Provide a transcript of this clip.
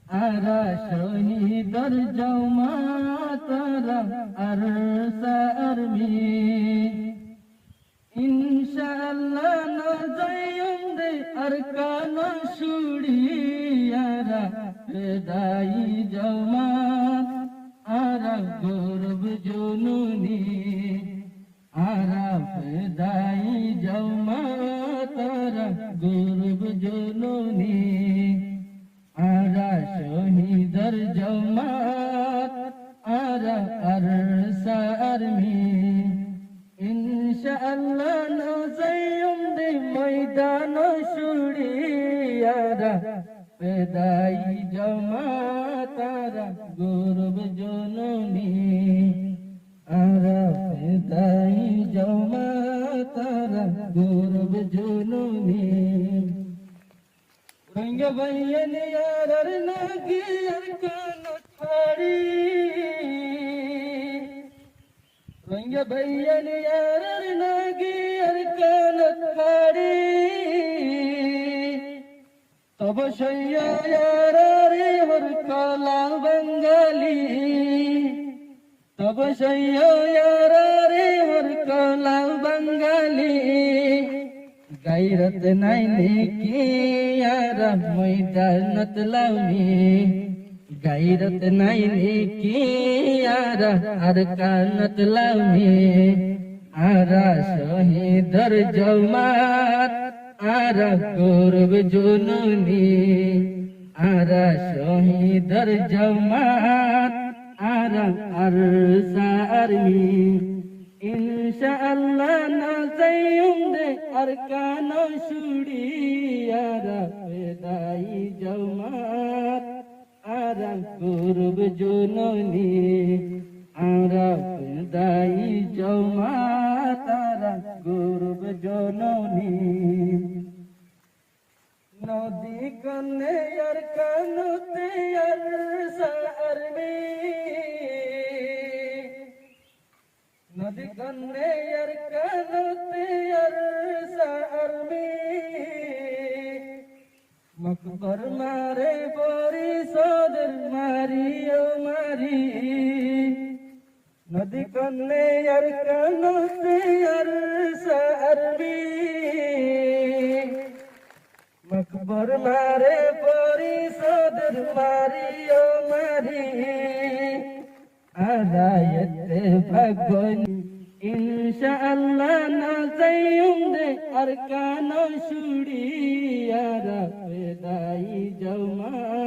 আরা শহীদর জমা তারা আর সারমি ইনশাআল্লাহ না যাইম রে আর কান সুড়িয়ারা বেদাই জমা আরা গৌরব জননী আরা বেদাই জমা তারা গৌরব জননী আরা শহীদর জমাত আরা আরসা আরমি ইনশাআল্লাহ নাজাইম দে ময়দান সুড়িয়ারা পেদাই জমাত আরা গৌরব জননী আরা পেদাই জমাত আরা গৌরব জননী রঙ্গ বৈয়ন ইয়ার নাগিয়ার কান ছাড়ি রঙ্গ বৈয়ন ইয়ার নাগিয়ার কান ছাড়ি তব সৈয়ার রে হর কলা বঙ্গালী তব সৈয়ার রে হর কলা বঙ্গালী গায়রত নাই নেকি यारा मैदानत लावनी गायरत नाही नेकी यारा अरकानत लावनी आरा शहीदर जमात आरा गौरव जुनूनी आरा शहीदर जमात आरा अरसा आर्मी इंशाअल्लाह नाज़िम दे अरकान सुड़ियारा पेदाई जमात आरा गौरव जुनूनी आरा पेदाई जमात आरा गौरव जुनूनी नदी कन्ने अरकानते अरसा आर्मी नदी कन्ने अरकानते अरसा आर्मी मकबर मारे बोरी सोदर मारियो मारी नदी कन्ने अरकानते अरसा आर्मी मकबर मारे बोरी सोदर मारियो मारी आदायत भगवन इंशाअल्लाह नाज़िम दे अरकान सुड़ियारा पेदाई जमा